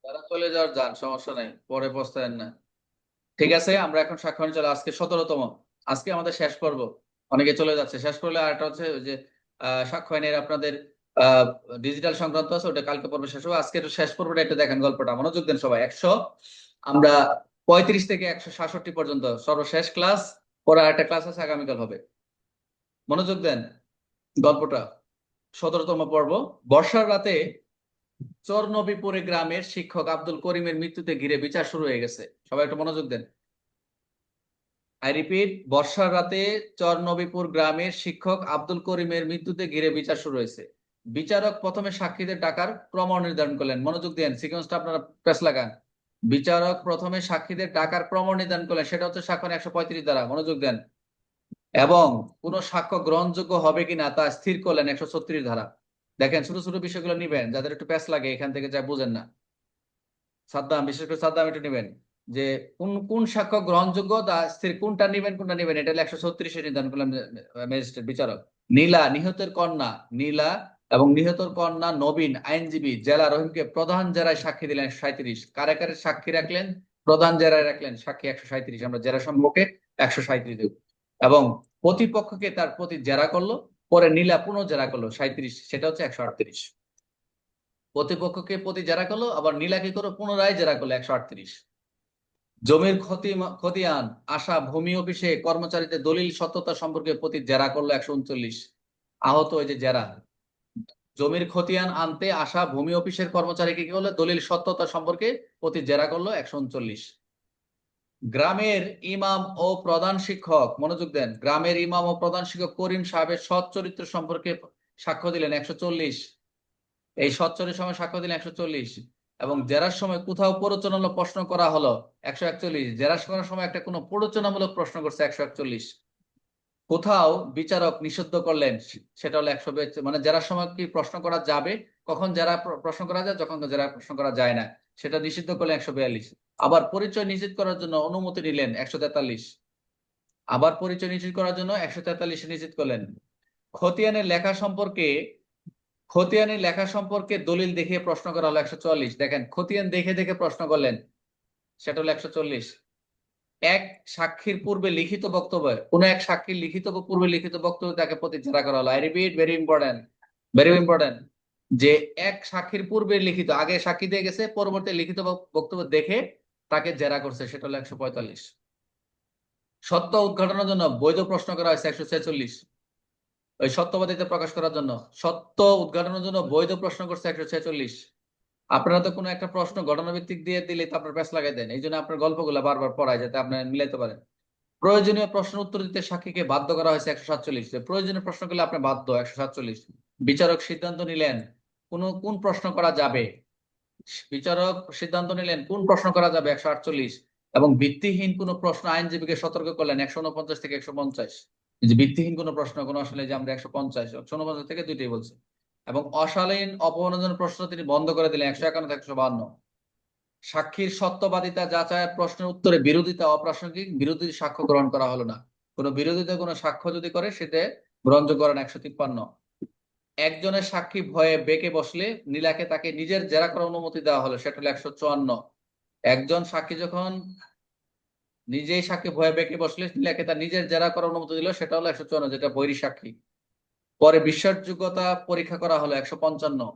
তারা চলে যাওয়ার যান, সমস্যা নাই, পরে পস্তায়েন না। ঠিক আছে, আমরা এখন সাক্ষ্য চলে আজকে 17তম। আজকে আমাদের শেষ পর্ব। অনেকে চলে যাচ্ছে, শেষ করলে আর একটা হচ্ছে ওই যে সাক্ষ্য আইনের আপনাদের ডিজিটাল সংক্রান্ত আছে, ওটা কালকে পর্ব শেষ হবে। আজকে একটু শেষ পর্বটা একটু দেখেন, গল্পটা মনোযোগ দেন সবাই। আমরা 35 থেকে 166 পর্যন্ত সর্বশেষ ক্লাস। পরে আর একটা ক্লাস আছে, আগামীকাল হবে। মনোযোগ দেন গল্পটা। 17তম পর্ব। বর্ষার রাতে চরনবীপুরে গ্রামের শিক্ষক আব্দুল করিমের মৃত্যুতে ঘিরে বিচার শুরু হয়ে গেছে। সবাই একটু মনোযোগ দেন। আই রিপিট, বর্ষার রাতে চরনবীপুর গ্রামের শিক্ষক আব্দুল করিমের মৃত্যুতে ঘিরে বিচার শুরু হয়েছে। বিচারক প্রথমে সাক্ষীদের ডাকার ক্রম নির্ধারণ করলেন। মনোযোগ দেন, সিকোয়েন্সটা আপনারা প্রেস লাগান। বিচারক প্রথমে সাক্ষীদের ডাকার ক্রম নির্ধারণ করলেন, সেটা হচ্ছে সাক্ষ্য 135 দ্বারা। মনোযোগ দেন। এবং কোন সাক্ষ্য গ্রহণযোগ্য হবে কিনা তা স্থির করলেন 136 ধারা। দেখেন, ছোট ছোট বিষয়গুলো নিবেন, যাদের একটু প্যাস লাগে এখান থেকে যা বুঝেন না। সাদ্দাম, বিশেষ করে সাদ্দাম একটু নিবেন, যে কোন কোন সাক্ষ্য গ্রহণযোগ্য তা স্থির, কোনটা নিবেন কোনটা নিবেন, এটা 136 নির্ধারণ করলাম ম্যাজিস্ট্রেট বিচারক। নীলা, নিহতের কন্যা নীলা এবং নিহতের কন্যা নবীন আইনজীবী জেলা রহিমকে প্রধান জেরায় সাক্ষী দিলেন 137। কারে কারে সাক্ষী রাখলেন? প্রধান জেরায় রাখলেন সাক্ষী 137। আমরা জেরা সম্পর্কে 137 দেব। এবং প্রতিপক্ষকে তার প্রতি জেরা করলো। পরে নীলা পুনঃ জেরা করলো 37, সেটা হচ্ছে 138। প্রতিপক্ষকে প্রতি জেরা করলো, আবার নীলা কি করলো, পুনরায় জেরা করলো 138। জমির খতিয়ান আশা ভূমি অফিসে কর্মচারীদের দলিল সত্যতা সম্পর্কে প্রতি জেরা করলো 139। আহত ওই যে জেরা, জমির খতিয়ান আনতে আসা ভূমি অফিসের কর্মচারীকে কি হলো, দলিল সত্যতা সম্পর্কে প্রতি জেরা করলো 139। গ্রামের ইমাম ও প্রধান শিক্ষক, মনোযোগ দেন, গ্রামের ইমাম ও প্রধান শিক্ষক করিম সাহেবের সৎ চরিত্র সম্পর্কে সাক্ষ্য দিলেন 140। এই সৎ চরিত্রের সময় সাক্ষ্য দিলেন 140। এবং জেরার সময় কোথাও প্ররোচনামূলক প্রশ্ন করা হলো 141। জেরা করার সময় একটা কোনো প্ররোচনামূলক প্রশ্ন করছে 141। কোথাও বিচারক নিষিদ্ধ করলেন, সেটা হলো 142। মানে জেরার সময় কি প্রশ্ন করা যাবে, কখন জেরা প্রশ্ন করা যায়, যখন জেরা প্রশ্ন করা যায় না, সেটা নিষিদ্ধ করলেন 142। আবার পরিচয় নিশ্চিত করার জন্য অনুমতি নিলেন 143। আবার পরিচয় নিশ্চিত করার জন্য 143 নিশ্চিত করলেন। খতিয়ানের লেখা সম্পর্কে খতিয়ানের লেখা সম্পর্কে দলিল দেখে প্রশ্ন করা হলো 144। দেখেন, খতিয়ান দেখে দেখে প্রশ্ন করলেন, সেটা হলো 140। এক সাক্ষীর পূর্বে লিখিত বক্তব্য, কোন এক সাক্ষীর পূর্বে লিখিত বক্তব্য তাকে প্রতি জেরা করা হলো। I repeat, very important, very important, যে এক সাক্ষীর পূর্বে লিখিত, আগে সাক্ষী দিয়ে গেছে, পরবর্তী লিখিত বক্তব্য দেখে তাকে জেরা করছে, সেটা হলো 145। সত্য উদ্ঘাটনের জন্য বৈধ প্রশ্ন করা হয়েছে 146। ওই সত্যবাদিতা প্রকাশ করার জন্য, সত্য উদ্ঘাটনের জন্য বৈধ প্রশ্ন করছে 146। আপনারা তো কোনো একটা প্রশ্ন ঘটনাভিত্তিক দিয়ে দিলে তো আপনার প্যাচ লাগাই দেন, এই জন্য আপনার গল্পগুলো বারবার পড়ায় যাতে আপনি মিলাইতে পারেন। প্রয়োজনীয় প্রশ্ন উত্তর দিতে সাক্ষীকে বাধ্য করা হয়েছে 147। প্রয়োজনীয় প্রশ্ন করলে আপনি বাধ্য 147। বিচারক সিদ্ধান্ত নিলেন কোন প্রশ্ন করা যাবে। বিচারক সিদ্ধান্ত নিলেন কোন প্রশ্ন করা যাবে 148। এবং ভিত্তিহীন কোন প্রশ্ন আইনজীবীকে সতর্ক করলেন 149 থেকে 150। যে ভিত্তিহীন কোন প্রশ্ন, কোন আসলে যে আমরা 150 149 থেকে দুইটাই বলছি। এবং অশালীন অপমানজনক প্রশ্ন তিনি বন্ধ করে দিলেন 151 থেকে 152। সাক্ষীর সত্যবাদিতা যাচাইয়ের প্রশ্নের উত্তরে বিরোধিতা অপ্রাসঙ্গিক, বিরোধী সাক্ষ্য গ্রহণ করা হলো না। কোন বিরোধিতা কোন সাক্ষ্য যদি করে সেটা গ্রহণযোগ্য করেন 153। একজনের সাক্ষী ভয়ে বেঁকে বসলে নীলাকে তাকে নিজের জেরা করার অনুমতি দেওয়া হলো, সেটা হলো 154। একজন সাক্ষী যখন নিজেই সাক্ষী ভয়ে বেঁকে বসলে নীলাকে তার নিজের জেরা করার অনুমতি দিল, সেটা হলো 154, যেটা বৈরী সাক্ষী। পরে বিশ্বাসযোগ্যতা পরীক্ষা করা হলো 155।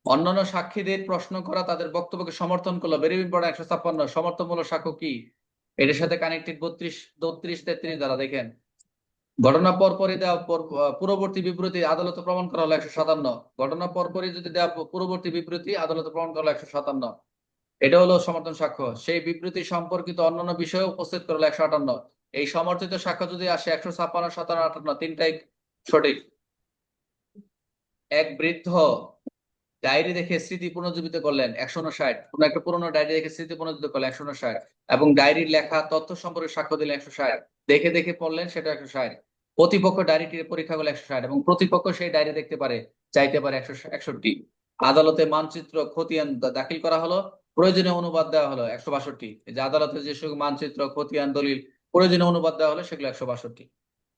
অন্যান্য সাক্ষীদের প্রশ্ন করা তাদের বক্তব্যকে সমর্থন করলো, ভেরি ইম্পর্টেন্ট, 156। সমর্থনমূলক সাক্ষ্য কি, এটার সাথে কানেক্টেড 32, 33, 33 দ্বারা দেখেন। ঘটনা পরপরই দেওয়া পূর্ববর্তী বিবৃতি আদালতে প্রমাণ করা হলো 157। ঘটনা পরপরই যদি দেওয়া পূর্ববর্তী বিবৃতি আদালতে প্রমাণ করা হলো 157। এটা হলো সমর্থন সাক্ষ্য। সেই বিবৃতি সম্পর্কিত অন্যান্য বিষয়ে উপস্থিত করা হলো 158। এই সমর্থিত সাক্ষ্য যদি আসে 156, 57, 58 তিনটাই সঠিক। এক বৃদ্ধ ডায়েরি দেখে স্মৃতি পুনর্জীবিত করলেন 159। কোন একটা পুরোনো ডায়েরি দেখে স্মৃতি পুনর্জীবিত করলেন 159। এবং ডায়েরির লেখা তথ্য সম্পর্কে সাক্ষ্য দিলেন 160। দেখে দেখে পড়লেন, সেটা 160। প্রতিপক্ষ ডায়েরিটির পরীক্ষা করলে 160 এবং প্রতিপক্ষ সেই ডায়েরি দেখতে পারে, চাইতে পারে 161। আদালতে মানচিত্র খতিয়ান দাখিল করা হলো, প্রয়োজনীয় অনুবাদ দেওয়া হলো 162। এই যে আদালতে যে সব মানচিত্র খতিয়ান দলিল প্রয়োজনীয় অনুবাদ দেওয়া হলো, সেগুলো 162।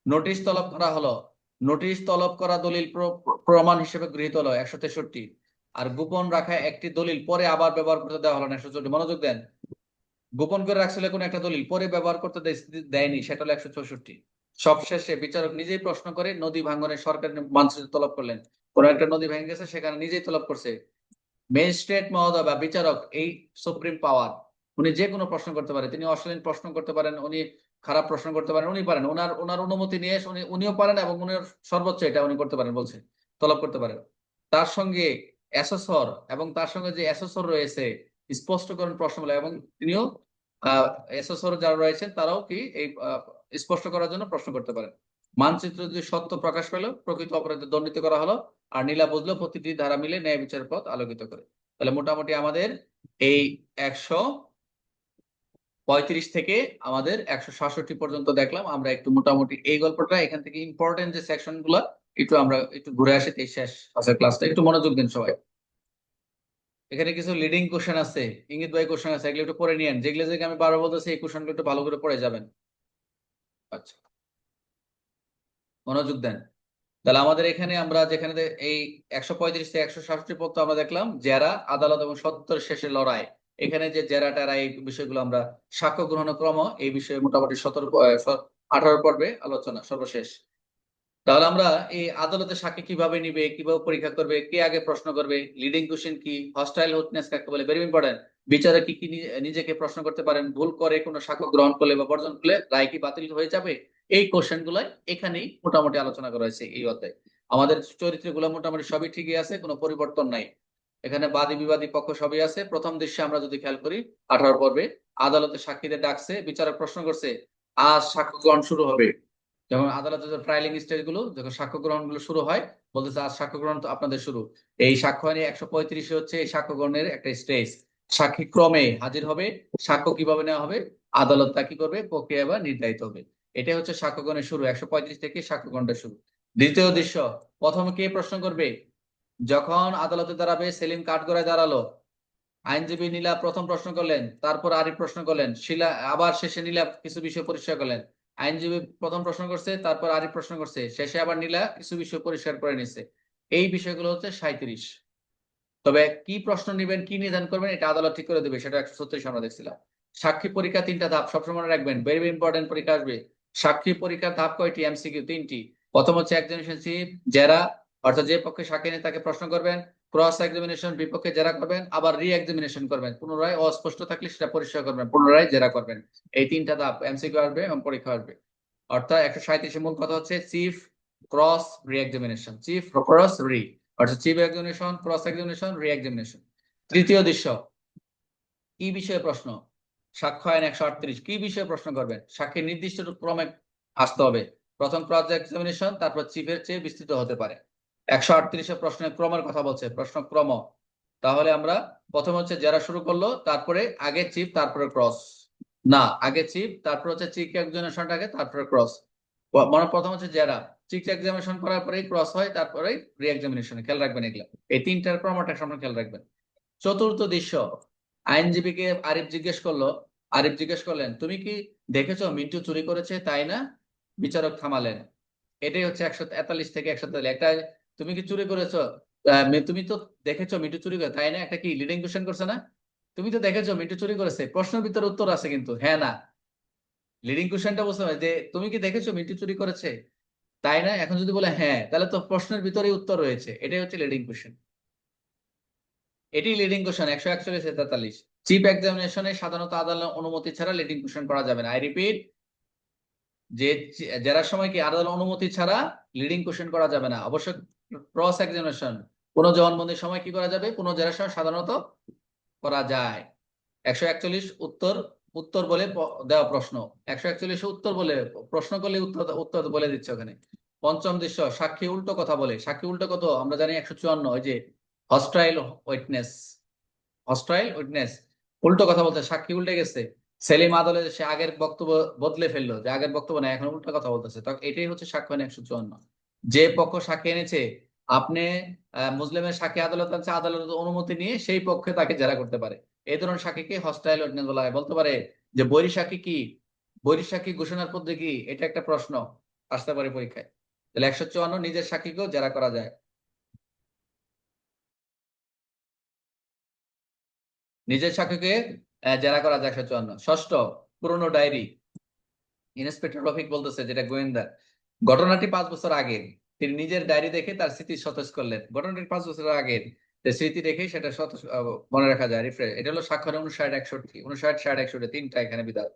নোটিশ তলব করা হলো, নোটিশ তলব করা দলিল প্রমাণ হিসেবে গৃহীত হলো 163। আর গোপন রাখা একটি দলিল পরে আবার ব্যবহার করতে দেওয়া হলো না 164। মনোযোগ দেন, গোপন করে রাখছিল কোন একটা দলিল পরে ব্যবহার করতে দেয়নি, সেটা হলো 164। সবশেষে বিচারক নিজেই প্রশ্ন করে নদী ভাঙ্গনের সরকারি মানচিত্র তলব করলেন। কোন একটা নদী ভেঙে গেছে, সেখানে নিজেই তলব করছে। ম্যাজিস্ট্রেট মহোদয় বা বিচারক এই সুপ্রিম পাওয়ার, উনি যে কোনো প্রশ্ন করতে পারে। তিনি অশ্লীল প্রশ্ন করতে পারেন, উনি খারাপ প্রশ্ন করতে পারেন, উনি পারেন। ওনার অনুমতি নিয়ে উনিও পারেন এবং উনি সর্বোচ্চ এটা উনি করতে পারেন, বলছে তলব করতে পারেন। তার সঙ্গে অ্যাসেসর এবং তার সঙ্গে যে অ্যাসেসর রয়েছে স্পষ্টকরণ প্রশ্ন বলে, এবং তিনিও অ্যাসেসর যারা রয়েছেন তারাও কি এই স্পষ্ট করার জন্য প্রশ্ন করতে পারেন। মানচিত্র যদি সত্য প্রকাশ পেল, প্রকৃত অপরাধে দণ্ডিত করা হলো, আর নীলা বুঝলো প্রতিটি ধারা মিলে ন্যায় বিচারের পথ আলোকিত করে। তাহলে মোটামুটি আমাদের এই 135 থেকে আমাদের 167 পর্যন্ত দেখলাম আমরা। একটু মোটামুটি এই গল্পটা এখান থেকে ইম্পর্টেন্ট যে সেকশন গুলা একটু আমরা একটু ঘুরে আসি, এই শেষ আছে ক্লাসটা। একটু মনোযোগ দিন সবাই। এখানে কিছু লিডিং কোশ্চেন আছে, ইঙ্গিতবাহী কোশ্চেন আছে, এগুলো একটু পড়ে নিয়েন। যেগুলো যে আমি বারবার বলতেছি এই কোশ্চেনগুলো একটু ভালো করে পড়ে যাবেন। আচ্ছা, মনোযোগ দেন। তাহলে আমাদের এখানে আমরা যেখানে এই 135 থেকে 167 পর্যন্ত আমরা দেখলাম জেরা, আদালত এবং সত্যের শেষে লড়াই। এখানে যে জেরা টেরা এই বিষয়গুলো আমরা, সাক্ষ্য গ্রহণ ক্রম এই বিষয়ে মোটামুটি 18 পর্বে আলোচনা সর্বশেষ। তাহলে আমরা এই আদালতে সাক্ষী কিভাবে নিবে, কিভাবে পরীক্ষা করবে, কে আগে প্রশ্ন করবে, লিডিং কোশ্চেন কি, হস্টাইল উইটনেস কাকে বলে, ভেরি ইম্পর্টেন্ট। বিচারক কি কি নিজেকে প্রশ্ন করতে পারেন, ভুল করে কোনো সাক্ষ্য গ্রহণ করলে বা বর্জন করলে রায় কি বাতিল হয়ে যাবে, এই কোশ্চেন গুলাই এখানেই মোটামুটি আলোচনা করা হয়েছে এই অধ্যায়ে। আমাদের চরিত্রগুলো মোটামুটি সবই ঠিকই আছে, কোনো পরিবর্তন নাই। এখানে বাদী বিবাদী পক্ষ সবই আছে। প্রথম দৃশ্যে আমরা যদি খেয়াল করি 18 পর্বে আদালতে সাক্ষীদের ডাকছে, বিচারক প্রশ্ন করছে আজ সাক্ষ্য গ্রহণ শুরু হবে। যখন আদালতের ট্রায়ালিং স্টেজ গুলো, যখন সাক্ষ্য গ্রহণ গুলো শুরু হয়, বলতেছে আজ সাক্ষ্য গ্রহণ তো আপনাদের শুরু। এই সাক্ষ্য আইনে 135 হচ্ছে এই সাক্ষ্য গ্রহণের একটা স্টেজ। সাক্ষী ক্রমে হাজির হবে, সাক্ষ্য কিভাবে নেওয়া হবে, আদালত তা কি করবে, প্রক্রিয়া বা নির্ধারিত হবে। এটাই হচ্ছে সাক্ষ্য গ্রহণের শুরু, 135 থেকে সাক্ষ্য গ্রহণটা শুরু। দ্বিতীয় দৃশ্য, প্রথমে কে প্রশ্ন করবে? যখন আদালতে দাঁড়াবে, সেলিম কাঠগড়ায় দাঁড়ালো, আইনজীবী নীলা প্রথম প্রশ্ন করলেন, তারপর আরিফ প্রশ্ন করলেন, শিলা আবার শেষে নীলা কিছু বিষয় পরিষ্কার করলেন। আইনজীবী প্রথম প্রশ্ন করছে, তারপর আরিফ প্রশ্ন করছে, শেষে আবার নীলা কিছু বিষয় পরিষ্কার করে নিচ্ছে। এই বিষয়গুলো হচ্ছে 37। তবে কি প্রশ্ন নিবেন, কি নির্ধারণ করবেন, এটা আদালত ঠিক করে দেবে, সেটা 136 আমরা দেখছিলাম। সাক্ষী পরীক্ষা 3টা ধাপ, সবসময় মনে রাখবেন, ভেরি ভেরি ইম্পর্টেন্ট পরীক্ষা আসবে। সাক্ষী পরীক্ষার ধাপ কয়টি? এমসিকিউ 3টি। প্রথম হচ্ছে এক্সামিনেশন চিফ জেরা, অর্থাৎ যে পক্ষে সাক্ষী নেই তাকে প্রশ্ন করবেন। ক্রস এক্সামিনেশন, বিপক্ষে জেরা করবেন, আবার রি এক্সামিনেশন করবেন, পুনরায় অস্পষ্ট থাকলে সেটা পরিষ্কার করবেন, পুনরায় জেরা করবেন। এই 3টা ধাপ এমসিকিউ আসবে এবং পরীক্ষা আসবে। অর্থাৎ 137 মূল কথা হচ্ছে চিফ, ক্রস, রি এক্সামিনেশন, চিফ, ক্রস, রি, অর্থাৎ চিফ এক্সামিনেশন, ক্রস এক্সামিনেশন, রি এক্সামিনেশন। তৃতীয় দৃশ্য, কি বিষয়ে প্রশ্ন? সাক্ষ্য আইন 138 কি বিষয়ে প্রশ্ন করবেন? সাক্ষী নির্দিষ্ট ক্রমে আসতে হবে। প্রথম ক্রস এক্সামিনেশন, তারপর চিফের চেয়ে বিস্তৃত হতে পারে। 138 প্রশ্নের ক্রমের কথা বলছে, প্রশ্ন ক্রম। তাহলে আমরা প্রথম হচ্ছে যারা শুরু করলো, তারপরে আগে চিফ, তারপরে ক্রস, না আগে চিফ, তারপর হচ্ছে চিফ এক্সামিনেশনটা আগে, তারপরে ক্রস। মানে প্রথম হচ্ছে যারা চিফ এক্সামিনেশন করার পরেই ক্রস হয়, তারপরে রি এক্সামিনেশন। খেয়াল রাখবেন এগুলা, এই 3টার ক্রমটা সামনে খেয়াল রাখবেন। চতুর্থ দৃশ্য, আইনজীবীকে আরিফ জিজ্ঞেস করলো, আরিফ জিজ্ঞেস করলেন তুমি কি দেখেছো মিন্টু চুরি করেছে তাই না? বিচারক থামালেন। এটাই হচ্ছে 143 থেকে 143 একটা, তুমি কি চুরি করেছো, তুমি তো দেখেছো মিন্টু চুরি করে তাই না, একটা কি লিডিং কোশ্চেন করছে না? তুমি তো দেখেছো মিন্টু চুরি করেছে, প্রশ্নের ভিতরে উত্তর আছে কিন্তু হ্যাঁ না। লিডিং কোশ্চেনটা বুঝতে হবে যে তুমি কি দেখেছো মিন্টু চুরি করেছে তাই না, এখন যদি বলে হ্যাঁ, তাহলে তো প্রশ্নের ভিতরেই উত্তর রয়েছে, এটাই হচ্ছে লিডিং কোশ্চেন। এটি লিডিং কোশ্চেন 141 43। চিফ এক্সামিনেশনে সাধারণত আদালত অনুমতি ছাড়া লিডিং কোশ্চেন করা যাবে না। আই রিপিট, যে জেরার সময় কি আদালত অনুমতি ছাড়া লিডিং কোশ্চেন করা যাবে না। অবশ্য ক্রস এক্সামিনেশন, কোন জবানবন্দির সময় কি করা যাবে, কোন জেরার সময় সাধারণত করা যায়। 141 উত্তর, উত্তর বলে দেওয়া প্রশ্ন, 141 উত্তর বলে প্রশ্ন করলে উত্তর উত্তর বলে দিচ্ছে ওখানে। পঞ্চম দৃশ্য, সাক্ষী উল্টো কথা বলে। সাক্ষী উল্টো কত আমরা জানি 154, ওই যে হস্টাইল উইটনেস, হস্টাইল উইটনেস, উল্টো কথা বলতে, সাক্ষী উল্টে গেছে। সেলিম আদালতে সে আগের বক্তব্য বদলে ফেললো, যে আগের বক্তব্য না এখন উল্টো কথা বলতেছে, তখন এটাই হচ্ছে সাক্ষ্য আইন 154। যে পক্ষ সাক্ষী এনেছে, আপনি মুসলিমের সাক্ষী আদালত আছে, আদালতের অনুমতি নিয়ে সেই পক্ষে তাকে জেরা করতে পারে। এই ধরনের সাক্ষীকে হস্টাইল উইটনেস বলা হয়। বলতে পারে যে বৈরী সাক্ষী কি, বৈরী সাক্ষী ঘোষণার পদ্ধতি কি, এটা একটা প্রশ্ন আসতে পারে পরীক্ষায়। তাহলে 154 নিজের সাক্ষীকেও জেরা করা যায়। নিজের সাক্ষ্যকে জেরা করা যায় 154। ষষ্ঠ, পুরনো ডায়েরি। ইন্সপেক্টর রফিক বলতেছে, যেটা গোয়েন্দা, ঘটনাটি 5 বছর আগের। তিনি নিজের ডায়েরি দেখে তার স্মৃতি সতেজ করলেন। ঘটনাটি 5 বছর আগের, স্মৃতি দেখে সেটা মনে রাখা যায়, রিফ্রেশ। এটা হলো সাক্ষ্যের 59, 61, 59, 60, 61 তিনটা এখানে বিধান।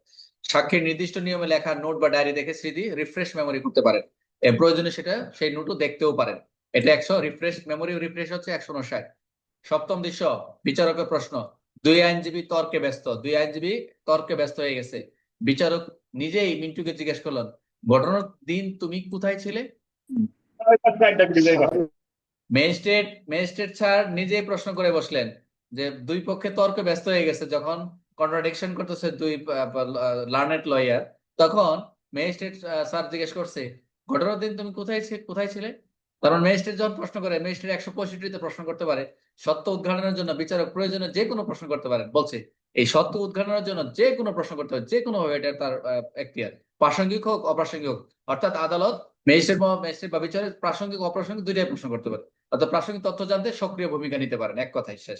সাক্ষীর নির্দিষ্ট নিয়মে লেখা নোট বা ডায়েরি দেখে স্মৃতি রিফ্রেশ মেমোরি করতে পারেন। প্রয়োজনে সেটা সেই নোটও দেখতেও পারেন। এটা 100। রিফ্রেশ মেমোরি রিফ্রেশ হচ্ছে 159। সপ্তম দৃশ্য, বিচারকের প্রশ্ন। দুই আইনজীবী তর্কে ব্যস্ত হয়ে গেছে। বিচারক নিজেই মিন্টুকে জিজ্ঞেস করলেন, ঘটনার দিন তুমি কোথায় ছিলে? ম্যাজিস্ট্রেট স্যার নিজেই প্রশ্ন করে বসলেন যে দুই পক্ষে তর্কে ব্যস্ত হয়ে গেছে, যখন কন্ট্রাডিকশন করতেছে দুই লার্নেড লয়ার, তখন ম্যাজিস্ট্রেট স্যার জিজ্ঞেস করছে, ঘটনার দিন তুমি কোথায় ছিলে? কারণ ম্যাজিস্ট্রেট যখন প্রশ্ন করে, ম্যাজিস্ট্রেট 165-তে প্রশ্ন করতে পারে। সত্য উদ্ঘাটনের জন্য বিচারক প্রয়োজনে যে কোনো প্রশ্ন করতে পারেন। বলছে এই সত্য উদ্ঘাটনের জন্য যে কোনো প্রশ্ন করতে পারে, যে কোনো ভাবে, এটা তার এখতিয়ার, প্রাসঙ্গিক হোক অপ্রাসঙ্গিক হোক। অর্থাৎ আদালত ম্যাজিস্ট্রেট বা বিচারক প্রাসঙ্গিক অপ্রাসঙ্গিক দুইটাই প্রশ্ন করতে পারে। অর্থাৎ প্রাসঙ্গিক তথ্য জানতে সক্রিয় ভূমিকা নিতে পারেন, এক কথায় শেষ।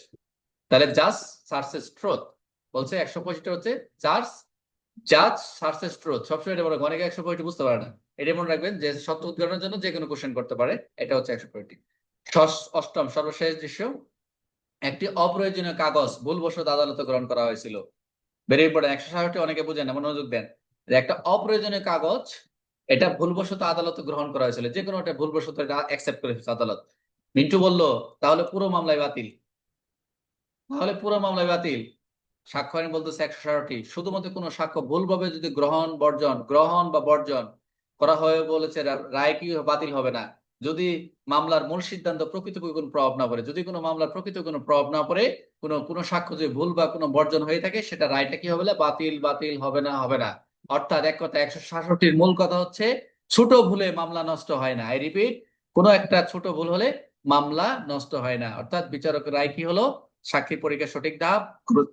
তাহলে জাজ সার্চেস ট্রুথ বলছে 165 হচ্ছে জাজ সার্চেস ট্রুথ। সবসময় এটা বলে, অনেকে 165 বুঝতে পারে না। এটা মনে রাখবেন যে সত্য উদ্ঘাটনের জন্য যে কোনো কোশ্চেন করতে পারে, এটা হচ্ছে 165। অষ্টম সর্বশেষ দৃশ্য, একটি অপ্রয়োজনীয় কাগজ ভুলবশত আদালতে গ্রহণ করা হয়েছিল। Very important. 166 অনেকে বুঝেন না, মনোযোগ দেন। যে একটা অপ্রয়োজনীয় কাগজ, এটা ভুলবশত আদালতে গ্রহণ করা হয়েছিল, যে কোনো একটা ভুলবশত এটা অ্যাকসেপ্ট করে ফেলছে আদালত। মিন্টু বলল, তাহলে পুরো মামলায় বাতিল। সাক্ষ্য আইন বলতেছে 167, শুধুমাত্র কোনো সাক্ষ্য ভুলভাবে যদি গ্রহণ বা বর্জন করা হয়, বলেছে রায় কি বাতিল হবে না, যদি মামলার মূল সিদ্ধান্ত প্রকৃতপক্ষে কোনো প্রভাব না পড়ে। যদি কোনো মামলার প্রকৃত কোনো প্রভাব না পড়ে, কোনো সাক্ষ্য যদি ভুল বা কোনো বর্জন হয়ে থাকে, সেটা রায়টা কি হবে না, বাতিল হবে না। অর্থাৎ এক কথা, 166 মূল কথা হচ্ছে, ছোট ভুলে মামলা নষ্ট হয় না। আই রিপিট, কোনো একটা ছোট ভুল হলে মামলা নষ্ট হয় না। অর্থাৎ বিচারকের রায় কি হলো, সাক্ষী পরীক্ষার সঠিক ধাপ,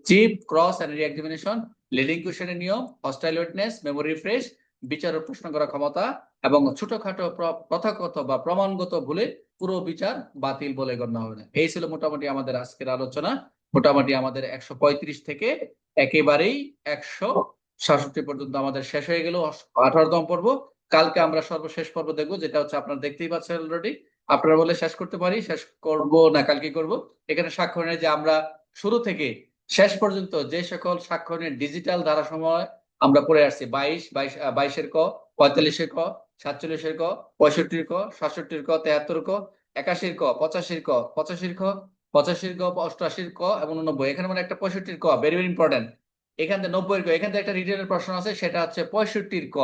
চিপ ক্রস এন্ড রি-এক্সামিনেশন, লিডিং কোশ্চেনের নিয়ম, হস্টাইল উইটনেস, মেমোরি রিফ্রেশ, বিচারক প্রশ্ন করার ক্ষমতা, এবং ছোটখাটো প্রথাগত বা প্রমাণগত ভুলে পুরো বিচার বাতিল বলে গণ্য হবে না। এই ছিল মোটামুটি আমাদের আজকের আলোচনা। মোটামুটি আমাদের 135 থেকে একেবারেই 166 পর্যন্ত আমাদের শেষ হয়ে গেল 18তম পর্ব। কালকে আমরা সর্বশেষ পর্ব দেখবো, যেটা হচ্ছে আপনারা দেখতেই পাচ্ছেন অলরেডি। আপনারা বলে শেষ করতে পারি, শেষ করব না, কালকে করব। এখানে স্বাক্ষরণের যে আমরা শুরু থেকে শেষ পর্যন্ত যে সকল স্বাক্ষরণের ডিজিটাল ধারা সময় আমরা পড়ে আসছি, 22-22-এর ক, 45-এর ক, 47-এর ক, 65-এর ক, 67-এর ক, 73-এর ক, 81-এর ক, 85-এর ক, 85-এর ক, 85-এর ক, 88-এর ক এবং 90। এখানে মানে একটা 65-এর ক, ভেরি ভেরি ইম্পর্টেন্ট। এখান থেকে 90-এর ক, এখান থেকে একটা রিটেনের প্রশ্ন আছে, সেটা হচ্ছে 65-এর ক।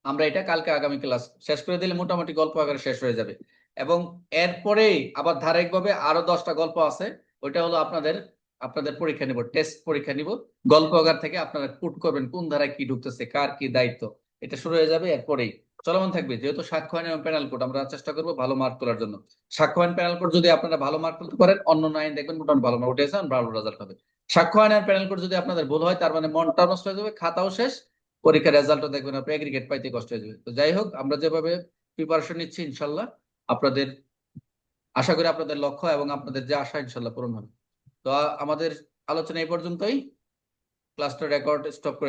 আমরা এটা কালকে আগামী ক্লাস শেষ করে দিলে মোটামুটি গল্প আকারে শেষ হয়ে যাবে। এবং এরপরেই আবার ধারাবাহিকভাবে আরো 10টা গল্প আছে। ওইটা হলো আপনাদের পরীক্ষা নিব, টেস্ট পরীক্ষা নিব। গল্প আকার থেকে আপনারা পুট করবেন কোন ধারায় কি ঢুকতেছে, কার কি দায়িত্ব, এটা শুরু হয়ে যাবে এরপরেই। চলমান থাকবে, যেহেতু সাক্ষ্য আইন এবং প্যানেল কোড, আমরা চেষ্টা করবো ভালো মার্ক তোলার জন্য। সাক্ষ্য আইন প্যানেল কোড যদি আপনারা ভালো মার্ক তুলতে পারেন, অন্য আইন দেখবেন মোটামুটি ভালো মার্ক উঠেছে, ভালো রেজাল্ট হবে। সাক্ষ্য আইন আর প্যানেল কোড যদি আপনাদের ভুল হয়, তার মানে মনটা নষ্ট হয়ে যাবে, খাতাও শেষ, পরীক্ষার রেজাল্টও দেখবেন আপনি এগ্রিগেট পাইতে কষ্ট হয়ে যাবে। তো যাই হোক, আমরা যেভাবে প্রিপারেশন নিচ্ছি, ইনশাল্লাহ আপনাদের, আশা করি আপনাদের লক্ষ্য এবং আপনাদের যে আশা ইনশাল্লাহ পূরণ হবে। তো আমাদের আলোচনা এই পর্যন্তই। ক্লাসটা রেকর্ড স্টপ করে